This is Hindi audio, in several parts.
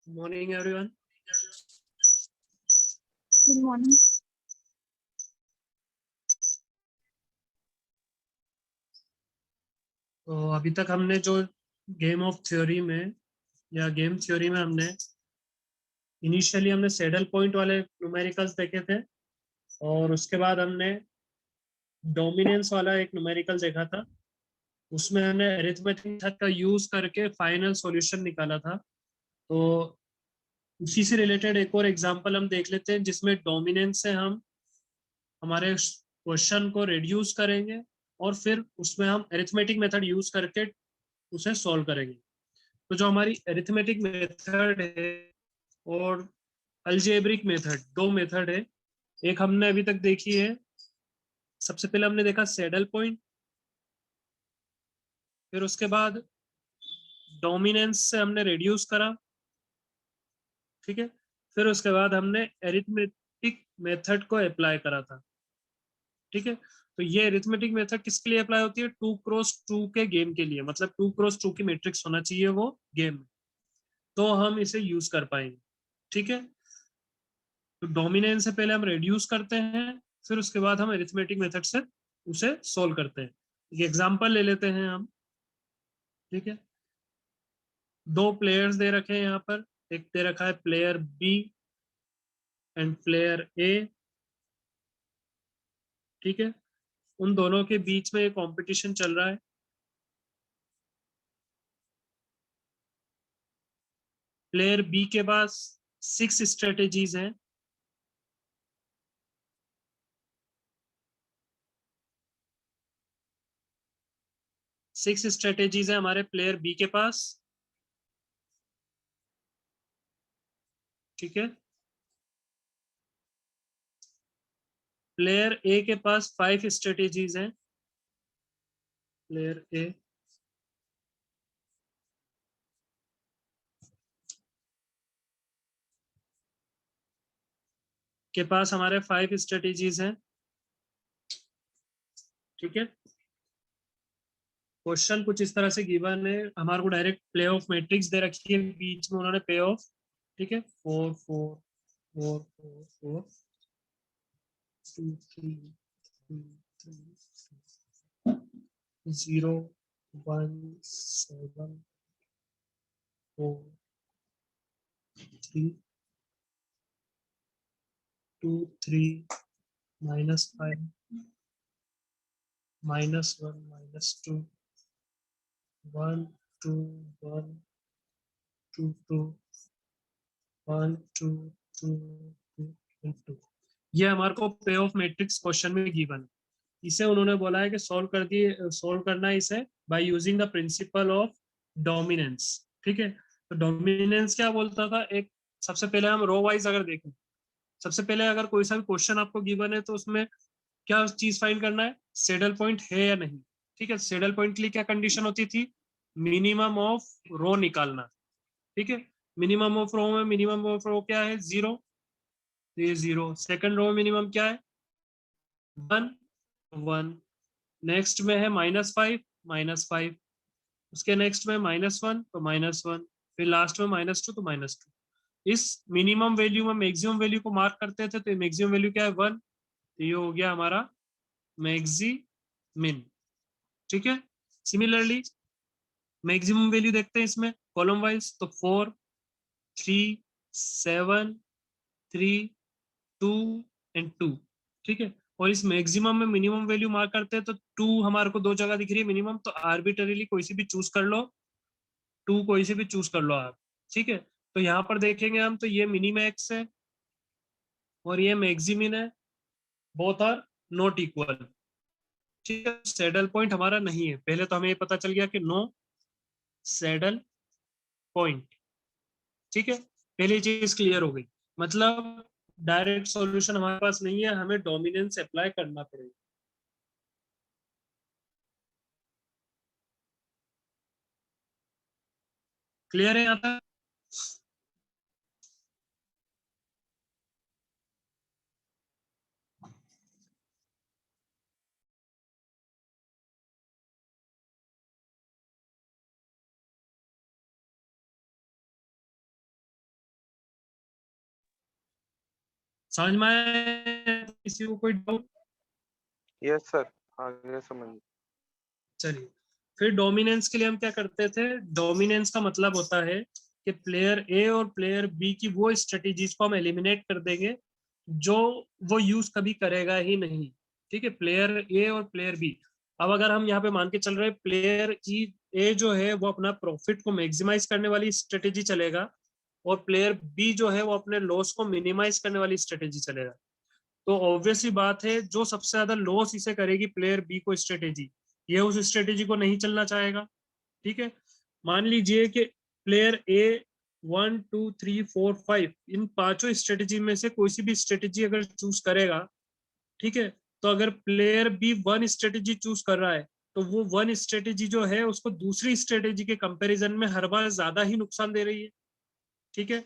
Morning, everyone. Good morning. तो अभी तक हमने जो गेम ऑफ थ्योरी में या गेम थ्योरी में हमने इनिशियली हमने सैडल पॉइंट वाले न्यूमेरिकल्स देखे थे और उसके बाद हमने डोमिनेंस वाला एक न्यूमेरिकल देखा था। उसमें हमने अरिथमेटिक मेथड का यूज करके फाइनल सॉल्यूशन निकाला था। तो उसी से रिलेटेड एक और एग्जांपल हम देख लेते हैं जिसमें डोमिनेंस से हम हमारे क्वेश्चन को रिड्यूस करेंगे और फिर उसमें हम अरिथमेटिक मेथड यूज करके उसे सॉल्व करेंगे। तो जो हमारी अरिथमेटिक मेथड है और अल्जेब्रिक मेथड, दो मेथड है। एक हमने अभी तक देखी है, सबसे पहले हमने देखा सैडल पॉइंट, फिर उसके बाद डोमिनेंस से हमने रिड्यूस करा, ठीक है। फिर उसके बाद हमने अरिथमेटिक मेथड को अप्लाई करा था, ठीक है। तो ये अरिथमेटिक मेथड किसके लिए अप्लाई होती है? 2x2 के गेम के लिए, मतलब 2x2 की मैट्रिक्स होना चाहिए वो गेम में, तो हम इसे यूज कर पाएंगे, ठीक है। तो डोमिनेंस से पहले हम रिड्यूस करते हैं, फिर उसके बाद हम अरिथमेटिक मेथड से उसे सोल्व करते हैं। एक एग्जांपल ले लेते हैं हम, ठीक है। दो प्लेयर्स दे रखे हैं यहाँ पर, एक दे रखा है player B and player A, ठीक है। उन दोनों के बीच में एक कंपटीशन चल रहा है। प्लेयर बी के पास 6 स्ट्रेटेजीज हैं, हमारे प्लेयर बी के पास, ठीक है। प्लेयर ए के पास 5 स्ट्रेटेजीज हैं, प्लेयर ए के पास हमारे 5 स्ट्रेटेजीज हैं, ठीक है। क्वेश्चन कुछ इस तरह से गिवन है, हमारे को डायरेक्ट प्ले ऑफ मैट्रिक्स दे रखी है, बीच में उन्होंने पे ऑफ, ठीक है, 4 4 4 4 4 2 3 0 1 7 4 3 2 3 -5 -1 -2 1 2 1 2 2 1 2 2 2 2। ये हमारे को पे ऑफ मैट्रिक्स क्वेश्चन में गिवन है। इसे उन्होंने बोला है कि सॉल्व करना है इसे by using the principle of dominance, ठीक है। तो डोमिनेंस क्या बोलता था? एक, सबसे पहले हम रो वाइज अगर देखें, सबसे पहले अगर कोई सा भी क्वेश्चन आपको गिवन है तो उसमें क्या चीज फाइंड करना है? सैडल पॉइंट है या नहीं, ठीक है। सैडल पॉइंट के लिए क्या कंडीशन होती थी? मिनिमम ऑफ रो निकालना, ठीक है। मिनिमम ऑफ रो में मिनिमम ऑफ रो क्या है? 0, तो ये 0। सेकंड रो में मिनिमम क्या है? 1 1। नेक्स्ट में है -5 -5, उसके नेक्स्ट में -1 तो -1, फिर लास्ट में -2 तो -2। इस मिनिमम वैल्यू में मैक्सिमम वैल्यू को मार्क करते थे, तो मैक्सिमम वैल्यू क्या है? 1, तो ये हो गया हमारा मैक्सिमिन, ठीक है। सिमिलरली मैक्सिमम वैल्यू देखते हैं इसमें कॉलम वाइज, तो 4 3 7 3 2 एंड 2, ठीक है। और इस मैक्सिमम में मिनिमम वैल्यू मार्क करते हैं, तो 2 हमारे को दो जगह दिख रही है मिनिमम, तो आर्बिटरीली कोई सी भी चूज कर लो, 2 कोई सी भी चूज कर लो आप, ठीक है। तो यहाँ पर देखेंगे हम, तो ये मिनीमैक्स है और ये मैक्सिमिन है, बोथ आर नॉट इक्वल, ठीक है। सैडल पॉइंट हमारा नहीं है, पहले तो हमें ये पता चल गया कि नो सैडल पॉइंट, ठीक है। पहली चीज क्लियर हो गई, मतलब डायरेक्ट सॉल्यूशन हमारे पास नहीं है, हमें डोमिनेंस अप्लाई करना पड़ेगा। क्लियर है यहाँ तक? समझ में आया? किसी को कोई डाउट? यस सर, आगे समझ। चलिए, फिर डोमिनेंस के लिए हम क्या करते थे? डोमिनेंस का मतलब होता है कि प्लेयर ए और प्लेयर बी की वो स्ट्रेटेजीज को हम एलिमिनेट कर देंगे जो वो यूज कभी करेगा ही नहीं। ठीक है, प्लेयर ए और प्लेयर बी। अब अगर हम यहाँ पे मान के चल रहे हैं प्लेयर ए जो है वो अपना प्रॉफिट को मैक्सिमाइज करने वाली स्ट्रेटेजी चलेगा, और प्लेयर बी जो है वो अपने लॉस को मिनिमाइज करने वाली स्ट्रेटेजी चलेगा। तो ऑब्वियसली बात है, जो सबसे ज्यादा लॉस इसे करेगी प्लेयर बी को स्ट्रेटेजी, ये उस स्ट्रेटेजी को नहीं चलना चाहेगा। ठीक है, मान लीजिए कि प्लेयर ए 1 2 3 4 5 इन पांचों स्ट्रेटेजी में से कोई सी भी स्ट्रेटेजी अगर चूज करेगा, ठीक है, तो अगर player B one strategy choose कर रहा है, तो वो वन स्ट्रेटेजी जो है उसको दूसरी स्ट्रेटेजी के कंपैरिजन में हर बार ज्यादा ही नुकसान दे रही है। ठीक है,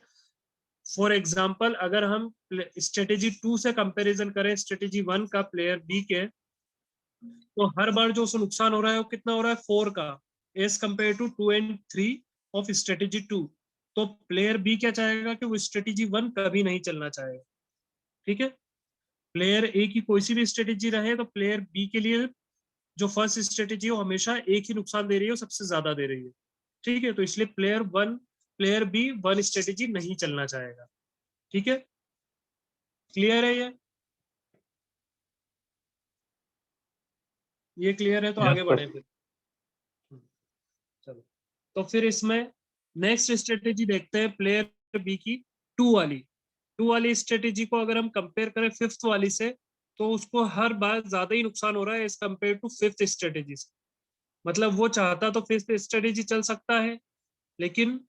फॉर एग्जाम्पल अगर हम स्ट्रेटेजी 2 से कंपैरिजन करें स्ट्रेटेजी 1 का प्लेयर बी के, तो हर बार जो उसको नुकसान हो रहा है वो कितना हो रहा है? 4 का, as compare to 2 and 3 of strategy 2। तो प्लेयर बी क्या चाहेगा कि वो स्ट्रेटेजी 1 कभी नहीं चलना चाहेगा। ठीक है, प्लेयर ए की कोई सी भी स्ट्रेटेजी रहे तो प्लेयर बी के लिए जो फर्स्ट स्ट्रेटेजी है वो हमेशा एक ही नुकसान दे रही है, सबसे ज्यादा दे रही है। ठीक है, तो इसलिए प्लेयर बी वन स्ट्रेटेजी नहीं चलना चाहेगा। ठीक है, क्लियर है ये क्लियर है तो आगे बढ़े फिर। चलो, तो फिर इसमें नेक्स्ट स्ट्रेटेजी देखते हैं प्लेयर बी की, टू वाली स्ट्रेटेजी को अगर हम कंपेयर करें फिफ्थ वाली से, तो उसको हर बार ज्यादा ही नुकसान हो रहा है as compare to fifth strategy से। मतलब वो चाहता तो फिफ्थ स्ट्रेटेजी चल सकता है, लेकिन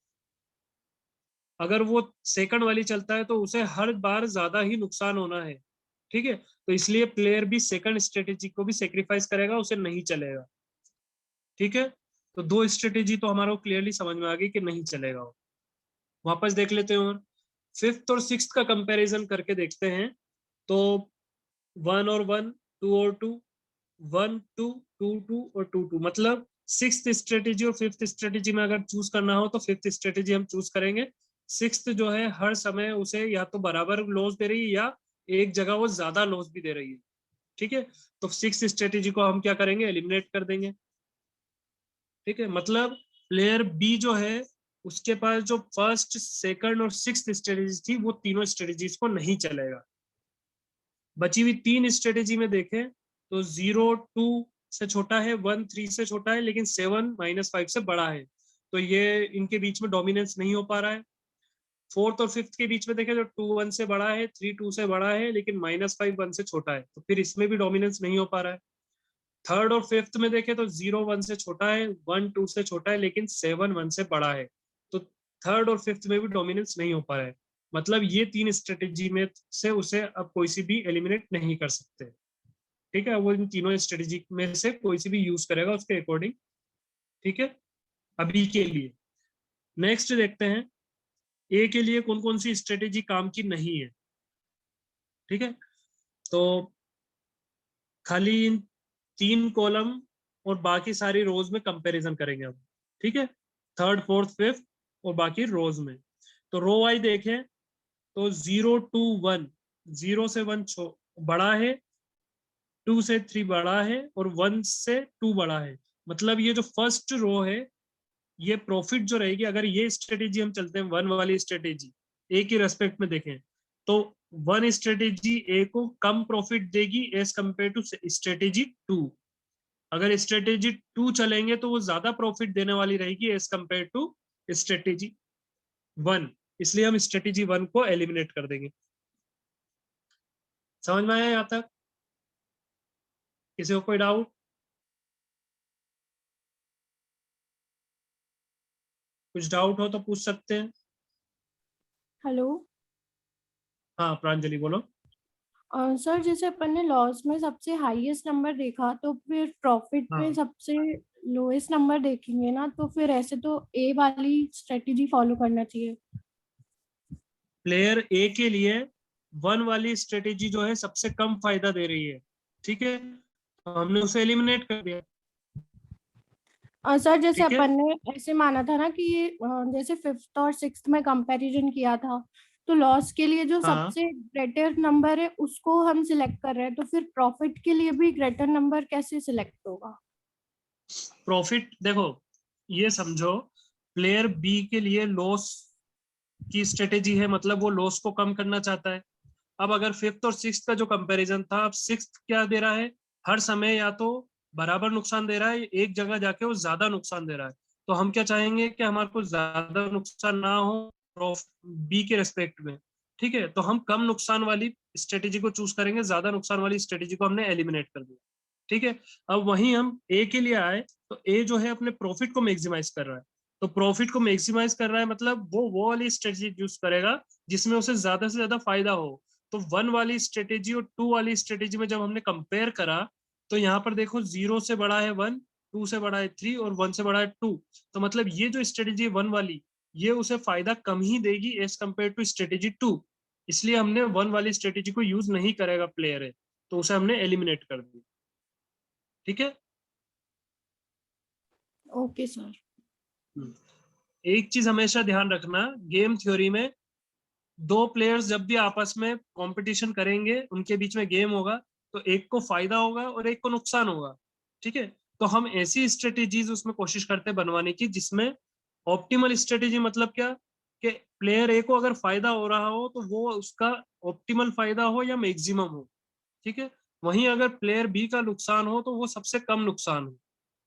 अगर वो सेकंड वाली चलता है तो उसे हर बार ज्यादा ही नुकसान होना है। ठीक है, तो इसलिए प्लेयर भी सेकंड स्ट्रेटेजी को भी सेक्रीफाइस करेगा, उसे नहीं चलेगा। ठीक है, तो दो स्ट्रेटेजी तो हमारा क्लियरली समझ में आ गई कि नहीं चलेगा वो। वापस देख लेते हैं और फिफ्थ और सिक्स्थ का कंपैरिजन करके देखते हैं। तो 1 और 1, 2 और 2, 1 2 2 2 और 2 2, मतलब सिक्स्थ स्ट्रेटेजी और फिफ्थ स्ट्रेटेजी में अगर चूज करना हो तो फिफ्थ स्ट्रेटेजी हम चूज करेंगे। सिक्स्थ जो है हर समय उसे या तो बराबर लॉस दे रही है या एक जगह वो ज्यादा लॉस भी दे रही है। ठीक है, तो सिक्स्थ स्ट्रेटेजी को हम क्या करेंगे? एलिमिनेट कर देंगे। ठीक है, मतलब प्लेयर बी जो है उसके पास जो फर्स्ट सेकंड और सिक्स्थ स्ट्रेटेजी थी वो तीनों स्ट्रेटेजीज को नहीं चलेगा। बची हुई तीन स्ट्रेटेजी में देखें तो 0 2 से छोटा है, 1 3 से छोटा है, लेकिन 7 - 5 से बड़ा है। तो ये इनके बीच में डोमिनेंस नहीं हो पा रहा है। फोर्थ और फिफ्थ के बीच में देखें तो 2 1 से बड़ा है, 3 2 से बड़ा है, लेकिन -5 1 से छोटा है, तो फिर इसमें भी डोमिनेंस नहीं हो पा रहा है। थर्ड और फिफ्थ में देखें तो 0 1 से छोटा है, 1 2 से छोटा है, लेकिन 7 1 से बड़ा है। तो थर्ड और फिफ्थ में भी डोमिनेंस नहीं हो पा रहा है। मतलब ये तीन स्ट्रेटेजी में से उसे अब कोई सी भी एलिमिनेट नहीं कर सकते। ठीक है, वो इन तीनों स्ट्रेटेजी में से कोई सी भी यूज करेगा उसके अकॉर्डिंग। ठीक है, अभी के लिए नेक्स्ट देखते हैं ए के लिए कौन कौन सी स्ट्रेटेजी काम की नहीं है। ठीक है, तो खाली इन तीन कॉलम और बाकी सारी रोज में कंपैरिजन करेंगे हम। ठीक है, थर्ड फोर्थ फिफ्थ और बाकी रोज में। तो रो वाई देखें तो 0 2 1, 0 से 1 बड़ा है, 2 से 3 बड़ा है, और 1 से 2 बड़ा है। मतलब ये जो फर्स्ट रो है, ये प्रॉफिट जो रहेगी अगर ये स्ट्रेटेजी हम चलते हैं, वन वाली स्ट्रेटेजी ए की रेस्पेक्ट में देखें, तो वन स्ट्रेटेजी ए को कम प्रॉफिट देगी एज कंपेयर टू स्ट्रेटेजी 2। अगर स्ट्रेटेजी 2 चलेंगे तो वो ज्यादा प्रॉफिट देने वाली रहेगी एज कंपेयर टू स्ट्रेटेजी 1। इसलिए हम स्ट्रेटेजी 1 को एलिमिनेट कर देंगे। समझ में आया यहाँ तक? किसी को कोई डाउट? कुछ डाउट हो तो पूछ सकते हैं। हेलो हाँ प्रांजलि बोलो। सर, जैसे अपन ने लॉस में सबसे हाईएस्ट नंबर देखा, तो फिर प्रॉफिट हाँ, में सबसे लोएस्ट नंबर देखेंगे ना, तो फिर ऐसे तो ए वाली स्ट्रेटेजी फॉलो करना चाहिए। प्लेयर ए के लिए वन वाली स्ट्रेटेजी जो है सबसे कम फायदा दे रही है। ठीक है, तो हमने उसे एलिमिनेट कर दिया। सर, जैसे ठीक है, अपन ने ऐसे माना था ना कि ये जैसे फिफ्थ और सिक्स्थ में कंपैरिजन किया था, तो लॉस के लिए जो हाँ सबसे ग्रेटर नंबर है उसको हम सिलेक्ट कर रहे हैं, तो फिर प्रॉफिट के लिए भी ग्रेटर नंबर कैसे सिलेक्ट होगा? प्रॉफिट देखो, ये समझो प्लेयर बी के लिए लॉस की स्ट्रेटेजी है, मतलब वो लॉस को कम करना चाहता है। अब अगर फिफ्थ और सिक्स्थ का जो कंपैरिजन था, अब सिक्स्थ क्या दे रहा है, हर समय या तो बराबर नुकसान दे रहा है, एक जगह जाके वो ज्यादा नुकसान दे रहा है। तो हम क्या चाहेंगे कि हमारे को ज्यादा नुकसान ना हो बी के रेस्पेक्ट में। ठीक है, तो हम कम नुकसान वाली स्ट्रेटेजी को चूज करेंगे, ज्यादा नुकसान वाली स्ट्रेटेजी को हमने एलिमिनेट कर दिया। ठीक है, अब वहीं हम ए के लिए आए, तो ए जो है अपने प्रॉफिट को मैक्सिमाइज कर रहा है। तो प्रॉफिट को मैक्सिमाइज कर रहा है मतलब वो वाली स्ट्रेटेजी यूज करेगा जिसमें उसे ज्यादा से ज्यादा फायदा हो। तो 1 वाली स्ट्रेटेजी और 2 वाली स्ट्रेटेजी में जब हमने कंपेयर करा, तो यहाँ पर देखो 0 से बड़ा है 1, 2 से बड़ा है 3 और 1 से बड़ा है 2। तो मतलब ये जो स्ट्रेटेजी 1 वाली, ये उसे फायदा कम ही देगी एज कम्पेयर टू स्ट्रेटेजी 2। इसलिए हमने 1 वाली स्ट्रेटेजी को यूज नहीं करेगा प्लेयर है, तो उसे हमने एलिमिनेट कर दिया। ठीक है। Okay sir. एक चीज हमेशा ध्यान रखना, गेम थ्योरी में दो प्लेयर्स जब भी आपस में कंपटीशन करेंगे, उनके बीच में गेम होगा, तो एक को फायदा होगा और एक को नुकसान होगा। ठीक है, तो हम ऐसी स्ट्रेटेजीज उसमें कोशिश करते हैं बनवाने की जिसमें ऑप्टिमल स्ट्रेटेजी मतलब क्या, कि प्लेयर ए को अगर फायदा हो रहा हो तो वो उसका ऑप्टिमल फायदा हो या मैक्सिमम हो। ठीक है, वहीं अगर प्लेयर बी का नुकसान हो तो वो सबसे कम नुकसान हो।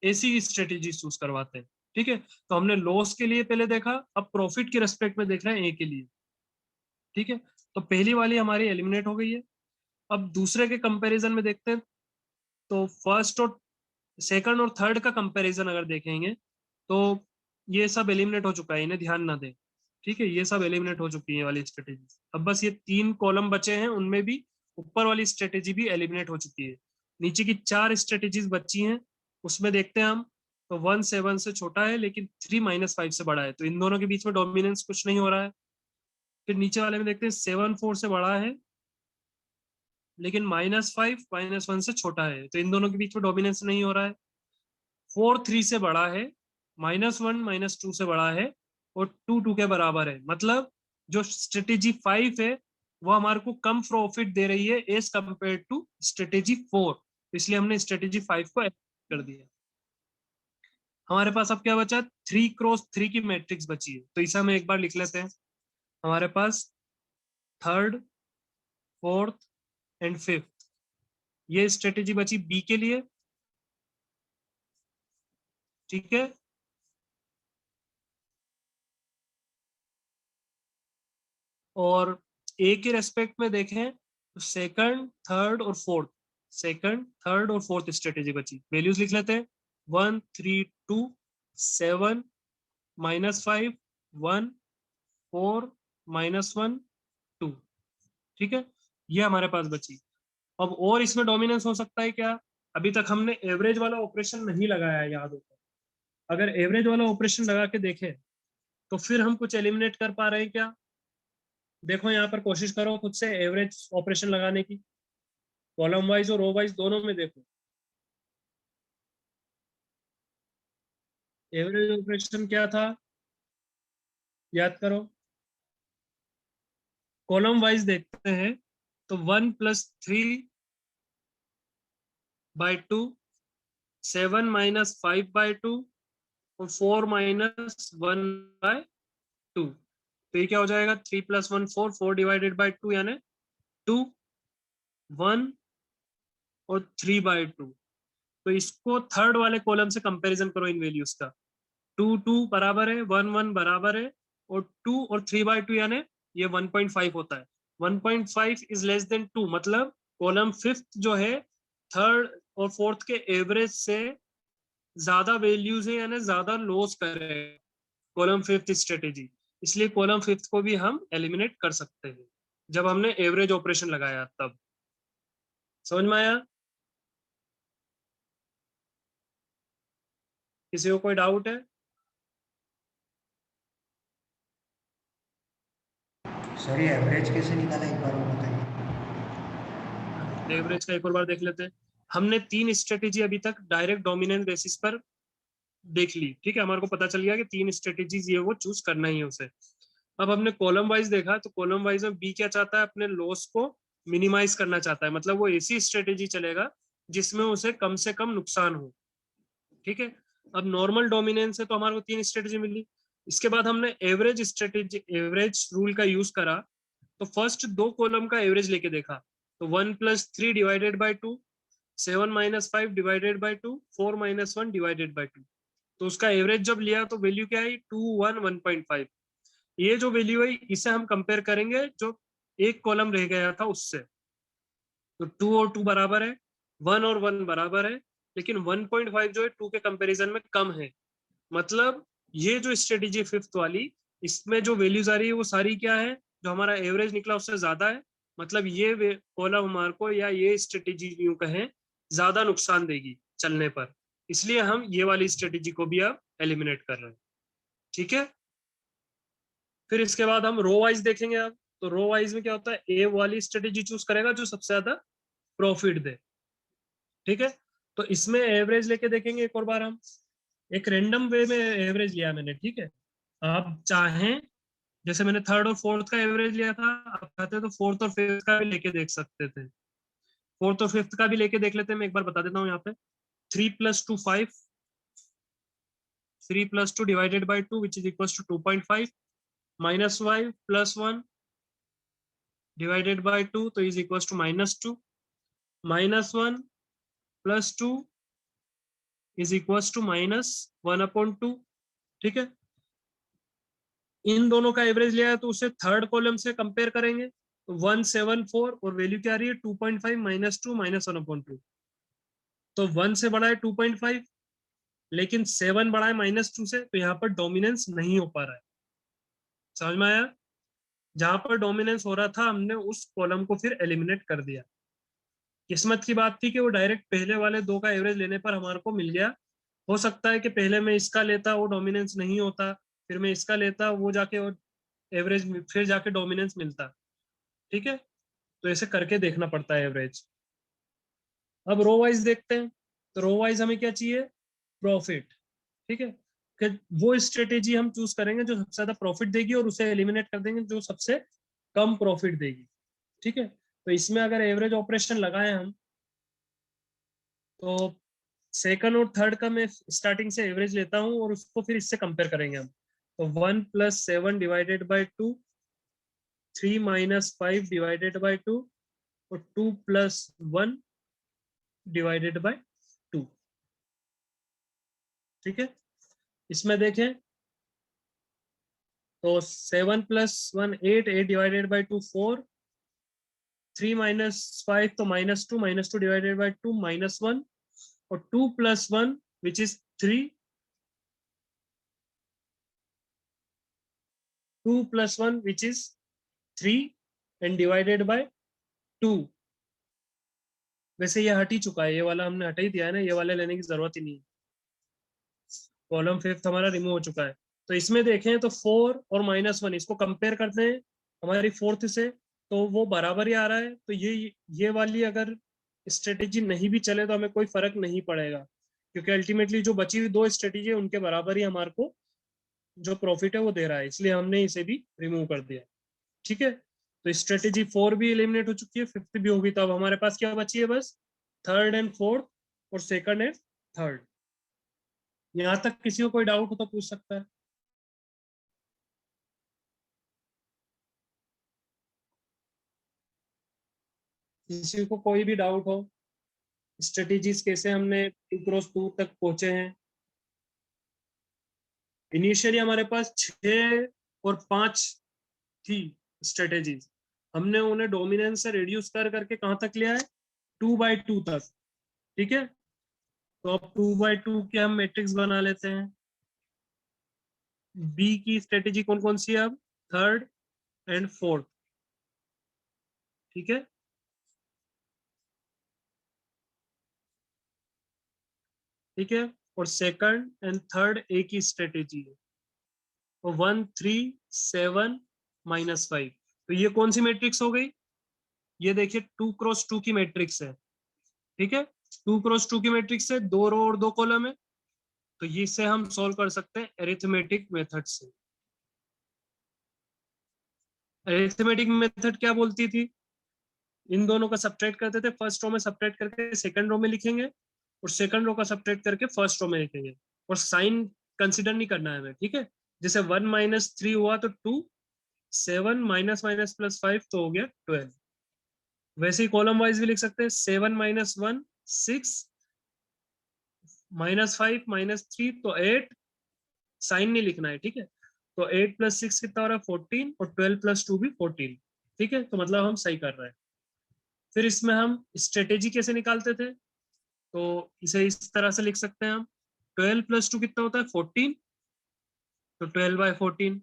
ऐसी स्ट्रेटेजी चूज करवाते हैं। ठीक है, तो हमने लॉस के लिए पहले देखा, अब प्रॉफिट के रेस्पेक्ट में देख रहे हैं ए के लिए। ठीक है, तो पहली वाली हमारी एलिमिनेट हो गई है। अब दूसरे के कंपैरिजन में देखते हैं, तो फर्स्ट और सेकंड और थर्ड का कंपैरिजन अगर देखेंगे, तो ये सब एलिमिनेट हो चुका है, इन्हें ध्यान ना दें। ठीक है, ये सब एलिमिनेट हो चुकी है वाली स्ट्रेटेजी। अब बस ये 3 कॉलम बचे हैं, उनमें भी ऊपर वाली स्ट्रेटेजी भी एलिमिनेट हो चुकी है। नीचे की 4 स्ट्रेटेजीज बची हैं, उसमें देखते हैं हम। तो 1 7 से छोटा है लेकिन 3 -5 से बड़ा है, तो इन दोनों के बीच में डोमिनेंस कुछ नहीं हो रहा है। फिर नीचे वाले में देखते हैं 7 4 से बड़ा है लेकिन -5 -1 से छोटा है, तो इन दोनों के बीच में डोमिनेंस नहीं हो रहा है। 4 3 से बड़ा है, -1 -2 से बड़ा है और 2 2 के बराबर है। मतलब जो स्ट्रेटेजी 5 है वो हमारे को कम प्रॉफिट दे रही है एज कंपेयर टू स्ट्रेटेजी 4, इसलिए हमने स्ट्रेटेजी 5 को कर दिया। हमारे पास अब क्या बचा, 3x3 की मैट्रिक्स बची है, तो इसे हम एक बार लिख लेते हैं। हमारे पास थर्ड, फोर्थ एंड फिफ्थ, ये स्ट्रेटेजी बची बी के लिए। ठीक है, और ए के रेस्पेक्ट में देखें तो सेकंड, थर्ड और फोर्थ, सेकंड, थर्ड और फोर्थ स्ट्रेटेजी बची। वैल्यूज लिख लेते हैं, 1 3 2 7 -5 1 4 -1 2। ठीक है, ये हमारे पास बची। अब और इसमें डोमिनेंस हो सकता है क्या, अभी तक हमने एवरेज वाला ऑपरेशन नहीं लगाया है, याद होगा। अगर एवरेज वाला ऑपरेशन लगा के देखें तो फिर हम कुछ एलिमिनेट कर पा रहे हैं क्या। देखो यहाँ पर कोशिश करो खुद से एवरेज ऑपरेशन लगाने की, कॉलम वाइज और रो वाइज दोनों में देखो। एवरेज ऑपरेशन क्या था, याद करो। कॉलम वाइज देखते हैं तो 1 + 3/2, 7 - 5/2 और 4 - 1/2। तो ये क्या हो जाएगा, 3 + 1 4, 4 / 2 यानी 2 1 और 3/2। तो इसको थर्ड वाले कॉलम से कंपैरिजन करो इन वैल्यूज का। 2 2 बराबर है, 1 1 बराबर है, और 2 और 3/2 यानी ये 1.5 होता है। 1.5 इज लेस देन 2, मतलब कॉलम फिफ्थ जो है थर्ड और फोर्थ के एवरेज से ज्यादा वैल्यूज है यानी ज्यादा लॉस करे कॉलम फिफ्थ स्ट्रेटेजी। इसलिए कॉलम फिफ्थ को भी हम एलिमिनेट कर सकते हैं जब हमने एवरेज ऑपरेशन लगाया तब। समझ में आया, किसी को कोई डाउट है? सर ये एवरेज कैसे निकाला, एक बार और बताइए। एवरेज का एक और बार देख लेते हैं। हमने 3 स्ट्रेटेजी अभी तक डायरेक्ट डोमिनेंस बेसिस पर देख ली। ठीक है, हमारे को पता चल गया कि 3 स्ट्रेटेजीज ये वो चूज करना ही है उसे। अब हमने कॉलम वाइज देखा, तो कॉलम वाइज में बी क्या चाहता है, अपने लॉस को मिनिमाइज करना चाहता है, मतलब वो ऐसी स्ट्रेटेजी चलेगा जिसमें उसे कम से कम नुकसान हो। ठीक है, अब नॉर्मल डोमिनेंस है तो हमारे को 3 स्ट्रेटेजी मिली। इसके बाद हमने एवरेज स्ट्रेटेजी, एवरेज रूल का यूज करा, तो फर्स्ट 2 कॉलम का एवरेज लेके देखा, तो 1 + 3 divided by 2, 7 - 5 divided by 2, 4 - 1 divided by 2, तो उसका एवरेज जब लिया तो वैल्यू क्या आई, 2 1 1.5। ये जो वैल्यू है इसे हम कंपेयर करेंगे जो एक कॉलम रह गया था उससे, तो 2 और 2 बराबर है, 1 और 1 बराबर है, लेकिन 1.5 जो है 2 के कंपैरिजन में कम है। मतलब ये जो स्ट्रेटेजी फिफ्थ वाली, इसमें जो वैल्यूज आ रही है वो सारी क्या है, जो हमारा एवरेज निकला उससे ज्यादा है, मतलब ये कॉलम हमारे को या ये स्ट्रेटेजी यूं कहें ज्यादा नुकसान देगी चलने पर, इसलिए हम ये वाली स्ट्रेटेजी को भी अब एलिमिनेट कर रहे हैं। ठीक है, फिर इसके बाद हम रो वाइज देखेंगे। अब तो रो वाइज में क्या होता है, ए वाली स्ट्रेटेजी चूज करेगा जो सबसे ज्यादा प्रॉफिट दे। ठीक है, तो इसमें एवरेज लेके देखेंगे एक और बार हम, एक रैंडम वे में एवरेज लिया मैंने। ठीक है, आप चाहें, जैसे मैंने थर्ड और फोर्थ का एवरेज लिया था, आप चाहते तो फोर्थ और फिफ्थ का भी लेके देख सकते थे। फोर्थ और फिफ्थ का भी लेके देख लेते हैं, मैं एक बार बता देता हूँ यहाँ पे। 3 + 2 5, 3 + 2 divided by 2 which is equal to 2.5, -5 + 1 divided by 2 तो is equal to -2, -1 + 2 is equal to -1/2। ठीक है, इन दोनों का एवरेज लिया है तो उसे थर्ड कॉलम से कंपेयर करेंगे, तो 174 और वैल्यू क्या आ रही है 2.5 -2 -1/2, तो 1 से बड़ा है 2.5, लेकिन 7 बड़ा है -2 से, तो यहाँ पर डोमिनेंस नहीं हो पा रहा है। समझ में आया, जहां पर डोमिनेंस हो रहा था हमने उस कॉलम को फिर एलिमिनेट कर दिया। किस्मत की बात थी कि वो डायरेक्ट पहले वाले 2 का एवरेज लेने पर हमारे को मिल गया। हो सकता है कि पहले मैं इसका लेता वो डोमिनेंस नहीं होता, फिर मैं इसका लेता वो जाके एवरेज, फिर जाके डोमिनेंस मिलता। ठीक है, तो ऐसे करके देखना पड़ता है एवरेज। अब रो वाइज देखते हैं, तो रो वाइज हमें क्या चाहिए, प्रॉफिट। ठीक है, कि वो स्ट्रेटेजी हम चूज करेंगे जो सबसे ज्यादा प्रॉफिट देगी और उसे एलिमिनेट कर देंगे जो सबसे कम प्रॉफिट देगी। ठीक है, तो इसमें अगर एवरेज ऑपरेशन लगाए हम, तो सेकंड और थर्ड का मैं स्टार्टिंग से एवरेज लेता हूं और उसको फिर इससे कंपेयर करेंगे हम। तो 1 + 7 डिवाइडेड बाई 2, 3 - 5 डिवाइडेड बाई 2 और 2 + 1 डिवाइडेड बाई 2। ठीक है, इसमें देखें तो 7 + 1 8, 8 डिवाइडेड बाई 2 4, 3 - 5 तो -2, -2 डिवाइडेड बाई 2 -1 और 2 + 1 which is 3, 2 + 1 which is 3 and divided by 2। वैसे ये हट ही चुका है, ये वाला हमने हटा ही दिया है ना, ये वाले लेने की जरूरत ही नहीं है, कॉलम फिफ्थ हमारा रिमूव हो चुका है। तो इसमें देखें तो 4 और -1 इसको कंपेयर करते हैं हमारी फोर्थ से, तो वो बराबर ही आ रहा है। तो ये वाली अगर स्ट्रेटेजी नहीं भी चले तो हमें कोई फर्क नहीं पड़ेगा, क्योंकि अल्टीमेटली जो बची हुई 2 स्ट्रेटेजी है उनके बराबर ही हमारे को जो प्रॉफिट है वो दे रहा है, इसलिए हमने इसे भी रिमूव कर दिया। ठीक है, तो स्ट्रेटेजी 4 भी एलिमिनेट हो चुकी है, फिफ्थ भी होगी, तो अब हमारे पास क्या बची है, बस थर्ड एंड फोर्थ और सेकंड एंड थर्ड। यहां तक किसी को कोई डाउट हो तो पूछ सकता है। किसी को कोई भी डाउट हो, स्ट्रेटेजीज कैसे हमने 2x2 तक पहुंचे हैं। इनिशियली हमारे पास 6 और 5 थी स्ट्रेटेजीज, हमने उन्हें डोमिनेंस से रिड्यूस कर करके कहां तक लिया है, 2/2 तक। ठीक है, तो अब 2/2 के हम मैट्रिक्स बना लेते हैं। बी की स्ट्रेटेजी कौन कौन सी है, अब थर्ड एंड फोर्थ। ठीक है, ठीक है, और सेकंड एंड थर्ड एक ही स्ट्रेटेजी है, और 1 3 7 -5। तो ये कौन सी मैट्रिक्स हो गई, ये देखिए 2x2 की मैट्रिक्स है। ठीक है, 2x2 की मैट्रिक्स है, 2 रो और 2 कॉलम है, तो ये से हम सॉल्व कर सकते हैं अरिथमेटिक मेथड से। अरिथमेटिक मेथड क्या बोलती थी, इन दोनों का सब्ट्रैक्ट करते थे, फर्स्ट रो में सब्ट्रैक्ट करके सेकंड रो में लिखेंगे और सेकंड रो का सब्ट्रैक्ट करके फर्स्ट रो में लिखेंगे और साइन कंसिडर नहीं करना है हमें, ठीक है। जैसे 1 - 3 हुआ तो 2, 7 माइनस माइनस प्लस 5 तो हो गया 12। वैसे ही कॉलम वाइज भी लिख सकते हैं, 7 - 1 6, -5 -3 तो 8, साइन नहीं लिखना है, ठीक है। तो 8 + 6 कितना हो रहा है 14 और 12 + 2 भी 14, ठीक है। तो मतलब हम सही कर रहे हैं। फिर इसमें हम स्ट्रेटेजी कैसे निकालते थे, तो इसे इस तरह से लिख सकते हैं हम, 12 + 2 कितना होता है 14, तो 12/14,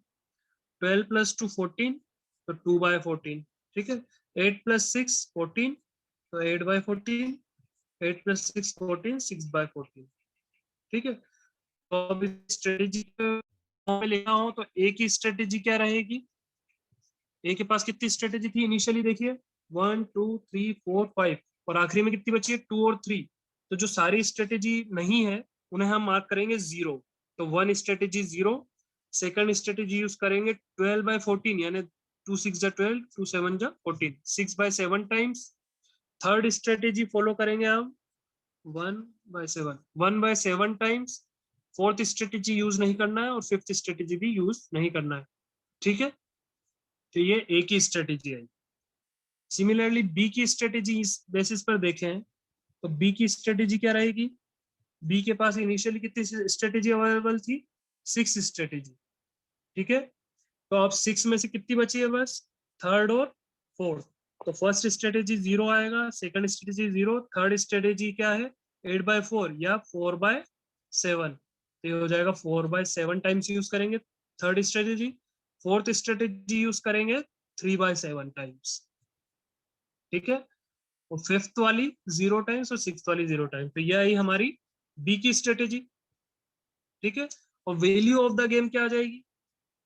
12 + 2 14, तो 2/14, ठीक है। 8 + 6 14, तो 8/14, 8 + 6 14, 6/14, ठीक है। तो अब स्ट्रेटेजी में लिखा हो तो ए की स्ट्रेटेजी क्या रहेगी, ए के पास कितनी स्ट्रेटेजी थी इनिशियली, देखिए 1 2 3 4 5 और आखिरी में कितनी बची है 2 और 3। तो जो सारी स्ट्रेटेजी नहीं है उन्हें हम मार्क करेंगे 0। तो 1 स्ट्रेटेजी 0, सेकंड स्ट्रेटेजी यूज करेंगे 12/14, यानी 2 6 जा 12, 2 7 जा 14, 6/7 टाइम्स। थर्ड स्ट्रेटेजी फॉलो करेंगे हम 1/7, 1/7 टाइम्स। फोर्थ स्ट्रेटेजी यूज नहीं करना है और फिफ्थ स्ट्रेटेजी भी यूज नहीं करना है, ठीक है। तो ये ए की स्ट्रेटेजी है। सिमिलरली बी की स्ट्रेटेजी इस बेसिस पर देखें तो बी की स्ट्रेटेजी क्या रहेगी, बी के पास इनिशियली कितनी स्ट्रेटेजी अवेलेबल थी, 6 स्ट्रेटेजी, ठीक है। तो अब 6 में से कितनी बची है बस, थर्ड और फोर्थ। तो फर्स्ट स्ट्रेटेजी 0 आएगा, सेकंड स्ट्रेटेजी 0, थर्ड स्ट्रेटेजी क्या है 8/4 या 4/7, तो ये हो जाएगा 4/7 टाइम्स यूज करेंगे third strategy. Fourth strategy use करेंगे 3/7 टाइम्स, ठीक है। और फिफ्थ वाली 0 टाइम्स और सिक्स वाली 0 टाइम्स। तो यह आई हमारी बी की स्ट्रेटेजी, ठीक है। और वैल्यू ऑफ द गेम क्या आ जाएगी,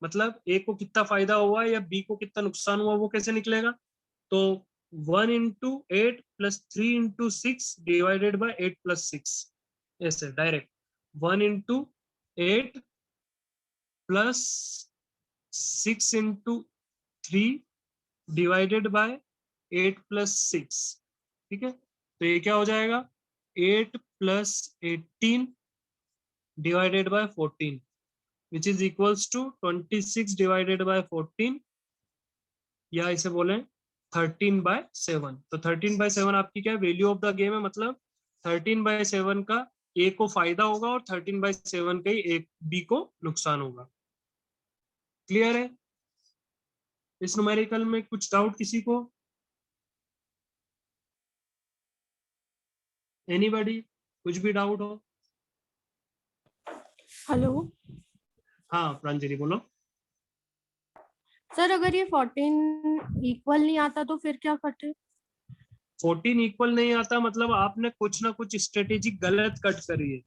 मतलब ए को कितना फायदा हुआ या बी को कितना नुकसान हुआ वो कैसे निकलेगा। तो 1 × 8 + 3 × 6 डिवाइडेड बाय 8 + 6, ऐसे डायरेक्ट 1 × 8 + 6 × 3 डिवाइडेड बाय 8 + 6, ठीक है। तो ये क्या हो जाएगा 8 + 18 divided by 14 which is equals to 26 divided by 14, या इसे बोलें 13/7। तो 13/7 आपकी क्या वैल्यू ऑफ द गेम है, मतलब 13/7 का ए को फायदा होगा और 13/7 का ही ए बी को नुकसान होगा। क्लियर है। इस न्यूमेरिकल में कुछ डाउट किसी को, एनीबॉडी, कुछ भी डाउट हो। हेलो हाँ प्रांजलि बोलो। सर, अगर ये 14 इक्वल नहीं आता तो फिर क्या करते। 14 इक्वल नहीं आता मतलब आपने कुछ ना कुछ स्ट्रेटेजी गलत कट करी है।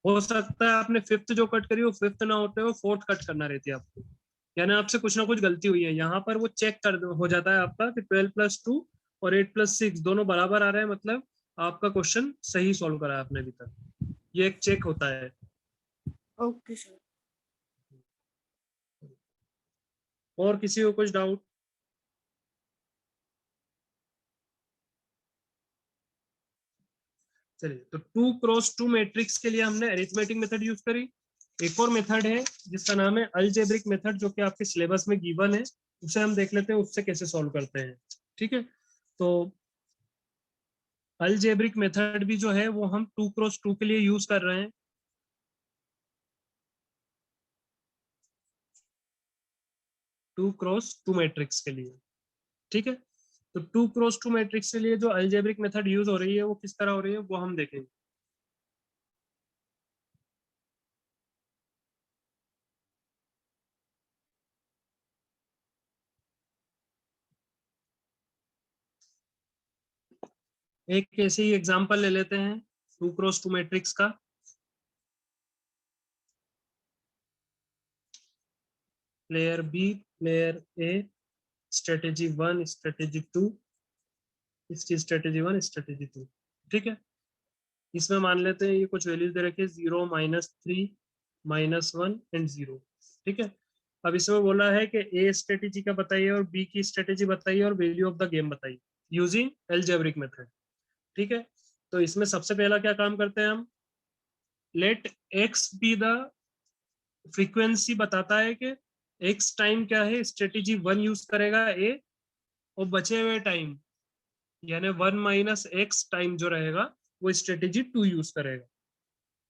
हो सकता है आपने फिफ्थ जो कट करी वो फिफ्थ ना होते हो फोर्थ कट करना रहती है आपको, यानी आपसे कुछ ना कुछ गलती हुई है। यहाँ पर वो चेक कर हो जाता है आपका कि 12 + 2 और 8 + 6 दोनों बराबर आ रहे हैं, मतलब आपका क्वेश्चन सही सॉल्व करा है आपने अभी तक, ये एक चेक होता है। Okay sir. और किसी को कुछ डाउट। चलिए, तो 2 × 2 मैट्रिक्स के लिए हमने अरिथमेटिक मेथड यूज करी। एक और मेथड है जिसका नाम है अलजेब्रिक मेथड, जो कि आपके सिलेबस में गिवन है, उसे हम देख लेते हैं उससे कैसे सॉल्व करते हैं, ठीक है। तो अलजेब्रिक मेथड भी जो है वो हम 2 × 2 के लिए यूज कर रहे हैं। 2 × 2 मैट्रिक्स के लिए, ठीक है। तो 2 × 2 मैट्रिक्स के लिए जो अलजेब्रिक मेथड यूज हो रही है वो किस तरह हो रही है वो हम देखेंगे। एक ऐसे ही एग्जांपल ले लेते हैं 2 × 2 मैट्रिक्स का। Player B, player A, strategy 1, strategy 2, इसकी स्ट्रेटेजी 1, स्ट्रेटेजी 2, ठीक है। इसमें मान लेते हैं ये कुछ वैल्यूज दे रखे 0 -3 -1 एंड 0, ठीक है। अब इसमें बोला है कि ए स्ट्रेटेजी का बताइए और बी की स्ट्रेटेजी बताइए और वैल्यू ऑफ द गेम बताइए यूजिंग एल्जेब्रिक मेथड। ठीक है, तो इसमें सबसे पहला क्या काम करते हैं हम, let X be the frequency बताता है कि एक्स टाइम क्या है, स्ट्रेटेजी 1 यूज करेगा ए, और बचे हुए टाइम यानी 1 माइनस एक्स टाइम जो रहेगा वो स्ट्रेटेजी 2 यूज करेगा।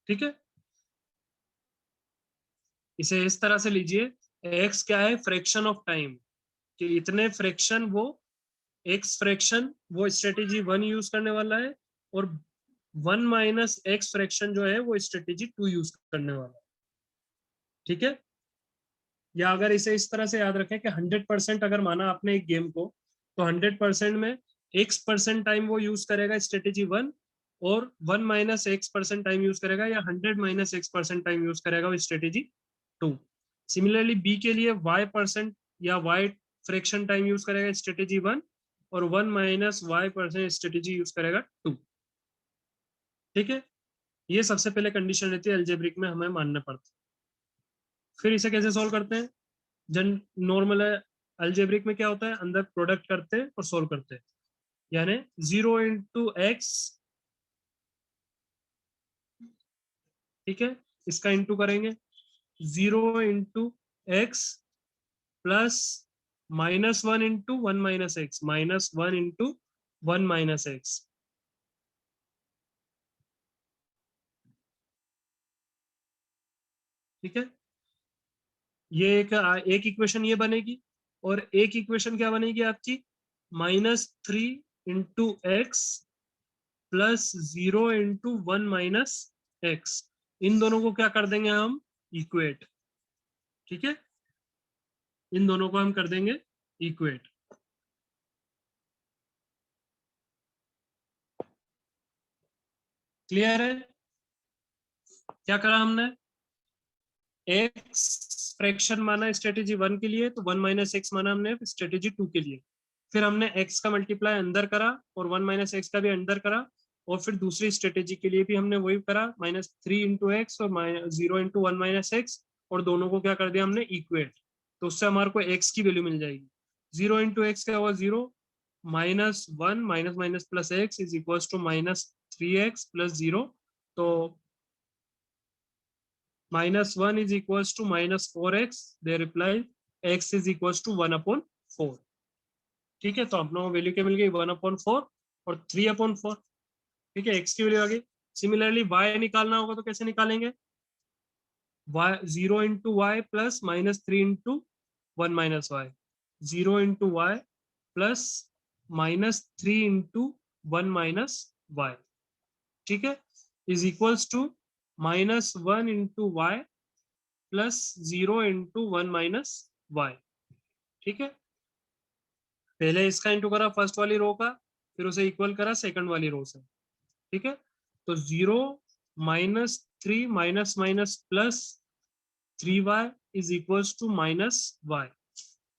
ठीक है, इसे इस तरह से लीजिए, एक्स क्या है, फ्रैक्शन ऑफ टाइम, कि इतने फ्रैक्शन वो एक्स फ्रैक्शन वो स्ट्रेटेजी 1 यूज करने वाला है, और 1 माइनस एक्स फ्रैक्शन जो है वो स्ट्रेटेजी 2 यूज करने वाला है। ठीक है, या अगर इसे इस तरह से याद रखें कि 100% अगर माना आपने एक गेम को, तो 100% में x% टाइम वो यूज करेगा स्ट्रेटेजी 1, और 1 माइनस x% टाइम यूज करेगा, या 100 माइनस x% टाइम यूज करेगा वो स्ट्रेटेजी 2। सिमिलरली बी के लिए y% या y फ्रैक्शन टाइम यूज करेगा स्ट्रेटेजी 1, और 1 माइनस y% स्ट्रेटेजी यूज करेगा 2। ठीक है, ये सबसे पहले कंडीशन रहती है अलजेब्रिक में, हमें मानना पड़ता है। फिर इसे कैसे सॉल्व करते हैं, जन नॉर्मल है, अलजेब्रिक में क्या होता है, अंदर प्रोडक्ट करते हैं और सोल्व करते हैं, यानी 0 इंटू एक्स, ठीक है, इसका इंटू करेंगे, 0 into x plus -1 into 1 minus x, -1 into 1 minus x. ठीक है, ये एक इक्वेशन ये बनेगी, और एक इक्वेशन क्या बनेगी आपकी, -3 into x plus 0 into 1 minus x. इन दोनों को क्या कर देंगे हम, इक्वेट। ठीक है, इन दोनों को हम कर देंगे इक्वेट। क्लियर है, क्या करा हमने, एक्स फ्रैक्शन माना स्ट्रेटेजी 1 के लिए, तो 1 माइनस एक्स माना हमने स्ट्रेटेजी 2 के लिए, फिर हमने एक्स का मल्टीप्लाई अंदर करा और 1 माइनस एक्स का भी अंदर करा, और फिर दूसरी स्ट्रेटेजी के लिए भी हमने वही करा, -3 इंटू एक्स और 0 इंटू 1 माइनस एक्स, और दोनों को क्या कर दिया हमने, इक्वेट। तो उससे हमारे को एक्स की वैल्यू मिल जाएगी, 0 इंटू एक्स क्या हुआ 0, -1 minus minus plus X is equal to -3x plus 0, तो -1 is equals to -4x, they reply x is equals to 1/4। ठीक है, तो अपना वैल्यू क्या मिल गई, 1/4 और 3/4। ठीक है, x की वैल्यू आ गई। सिमिलरली y निकालना होगा तो कैसे निकालेंगे, y 0 into Y plus -3 into 1 minus Y, 0 into Y plus -3 into 1 minus Y. ठीक है, is equals to -1 into Y plus 0 into 1 minus Y. ठीक है, पहले इसका इंटू करा फर्स्ट वाली रो का, फिर उसे इक्वल करा सेकंड वाली रो से। ठीक है, तो 0 -3 minus minus plus 3y is equals to -y।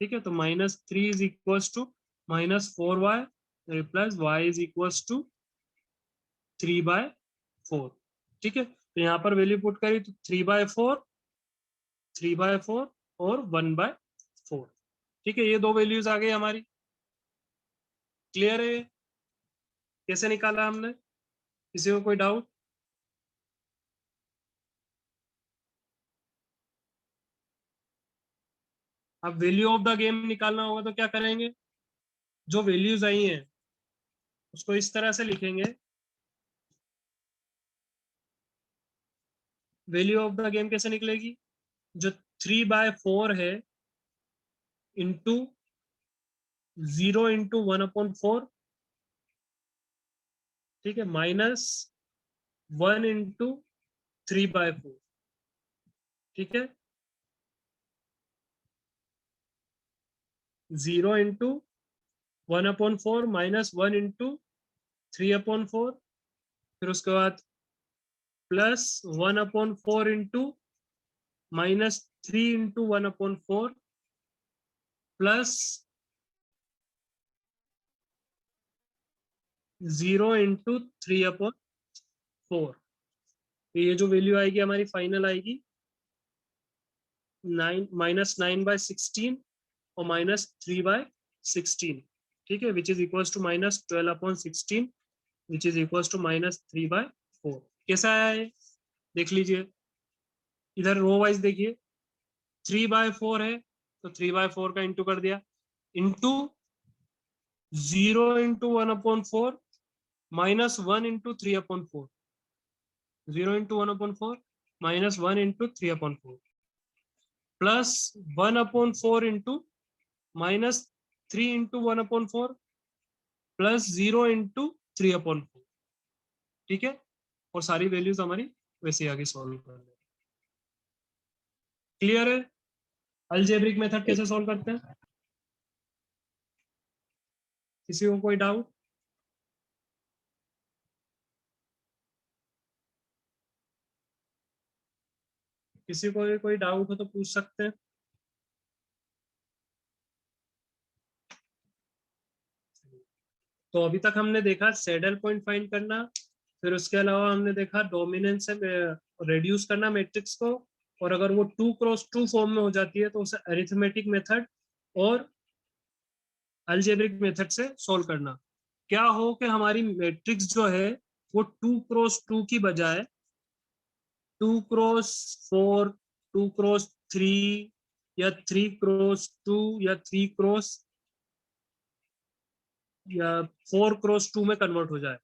ठीक है, तो -3 is equals to -4y plus y is equals to 3/4। ठीक है, तो यहाँ पर वैल्यू पुट करी तो 3/4, 3/4 और 1/4। ठीक है, ये दो वैल्यूज आ गई हमारी। क्लियर है, कैसे निकाला हमने, किसी को कोई डाउट? अब वैल्यू ऑफ द गेम निकालना होगा तो क्या करेंगे, जो वैल्यूज आई हैं उसको इस तरह से लिखेंगे, वैल्यू ऑफ द गेम कैसे निकलेगी, जो 3/4 है इंटू 0 इंटू 1/4, ठीक है, -1 इंटू 3/4। ठीक है, 0 इंटू 1/4 -1 इंटू 3/4, फिर उसके बाद plus 1/4 into -3 into 1/4 plus 0 into 3/4। तो ये जो वैल्यू आएगी हमारी फाइनल आएगी -9/16 और -3/16, ठीक है, which is equal to -12/16 which is equal to -3/4। कैसा आया है देख लीजिए, इधर रो वाइज देखिए, 3/4 है तो 3/4 का इंटू कर दिया, इंटू 0 × 1/4 -1 × 3/4, 0 × 1/4 -1 × 3/4 प्लस 1/4 इंटू -3 × 1/4 प्लस 0 × 3/4, ठीक है, और सारी वैल्यूज हमारी वैसे आगे सॉल्व कर लें। क्लियर है? अलजेब्रिक मेथड कैसे सॉल्व करते हैं? किसी को कोई डाउट? किसी को कोई डाउट हो तो पूछ सकते हैं। तो अभी तक हमने देखा सैडल पॉइंट फाइंड करना, फिर उसके अलावा हमने देखा डोमिनेंस से रिड्यूस करना मैट्रिक्स को, और अगर वो 2x2 फॉर्म में हो जाती है तो उसे अरिथमेटिक मेथड और अलजेब्रिक मेथड से सॉल्व करना। क्या हो कि हमारी मैट्रिक्स जो है वो 2x2 की बजाय 2x4, 2x3 या 3x2 या 4x2 में कन्वर्ट हो जाए।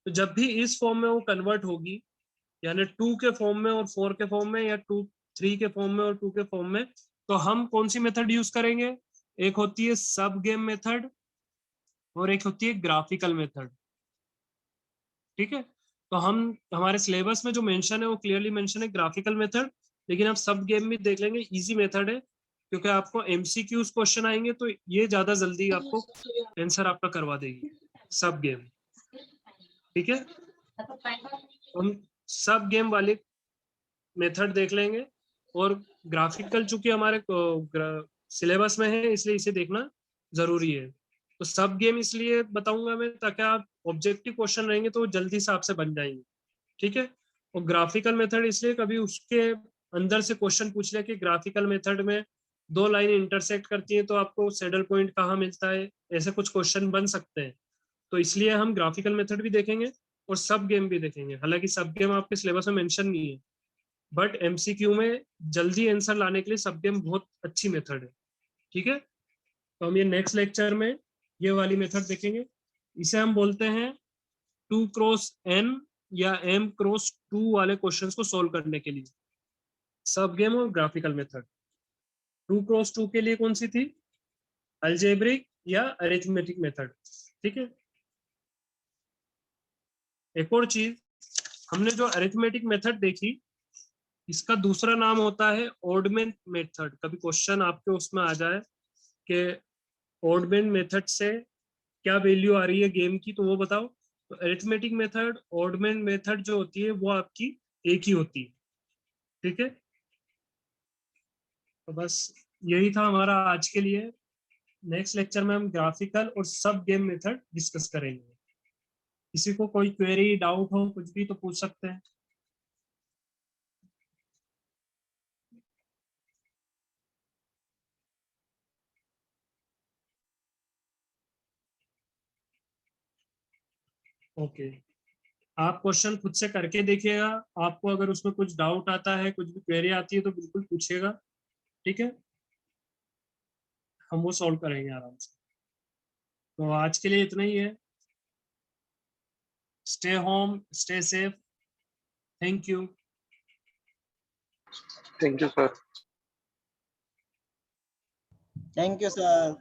तो जब भी इस फॉर्म में वो कन्वर्ट होगी, यानी 2 के फॉर्म में और 4 के फॉर्म में, या 3 के फॉर्म में और 2 के फॉर्म में, तो हम कौन सी मेथड यूज करेंगे? एक होती है सब गेम मेथड और एक होती है ग्राफिकल मेथड, ठीक है। तो हम हमारे सिलेबस में जो मेंशन है वो क्लियरली मेंशन है ग्राफिकल मेथड, लेकिन आप सब गेम में देख लेंगे इजी मेथड है, क्योंकि आपको एमसीक्यूज क्वेश्चन आएंगे तो ये ज्यादा जल्दी आपको आंसर आपका करवा देगी सब गेम, ठीक है। हम सब गेम वाले मेथड देख लेंगे, और ग्राफिकल चूंकि हमारे सिलेबस में है इसलिए इसे देखना जरूरी है। तो सब गेम इसलिए बताऊंगा मैं ताकि आप ऑब्जेक्टिव क्वेश्चन रहेंगे तो जल्दी से आपसे बन जाएंगे, ठीक है। और ग्राफिकल मेथड इसलिए कभी उसके अंदर से क्वेश्चन पूछ ले कि ग्राफिकल मेथड में 2 लाइन इंटरसेक्ट करती हैं तो आपको सैडल पॉइंट कहाँ मिलता है, ऐसे कुछ क्वेश्चन बन सकते हैं। तो इसलिए हम ग्राफिकल मेथड भी देखेंगे और सब गेम भी देखेंगे। हालांकि सब गेम आपके सिलेबस में मेंशन नहीं है, बट एमसीक्यू में जल्दी आंसर लाने के लिए सब गेम बहुत अच्छी मेथड है, ठीक है। तो हम ये नेक्स्ट लेक्चर में ये वाली मेथड देखेंगे। इसे हम बोलते हैं 2x n या m×2 वाले क्वेश्चंस को सोल्व करने के लिए सब गेम और ग्राफिकल मेथड। 2x2 के लिए कौन सी थी? अलजेब्रिक या अरिथमेटिक मेथड, ठीक है। एक और चीज, हमने जो अरिथमेटिक मेथड देखी इसका दूसरा नाम होता है ऑडमेन मेथड। कभी क्वेश्चन आपके उसमें आ जाए कि ऑडमेन मेथड से क्या वैल्यू आ रही है गेम की, तो वो बताओ। तो अरिथमेटिक मेथड, ऑडमेन मेथड जो होती है वो आपकी एक ही होती है, ठीक है। तो बस यही था हमारा आज के लिए। नेक्स्ट लेक्चर में हम ग्राफिकल और सब गेम मेथड डिस्कस करेंगे। किसी को कोई क्वेरी डाउट हो कुछ भी तो पूछ सकते हैं। ओके, आप क्वेश्चन खुद से करके देखिएगा। आपको अगर उसमें कुछ डाउट आता है, कुछ भी क्वेरी आती है तो बिल्कुल पूछिएगा, ठीक है। हम वो सॉल्व करेंगे आराम से। तो आज के लिए इतना ही है। Stay home, stay safe, thank you. Thank you, sir. Thank you, sir.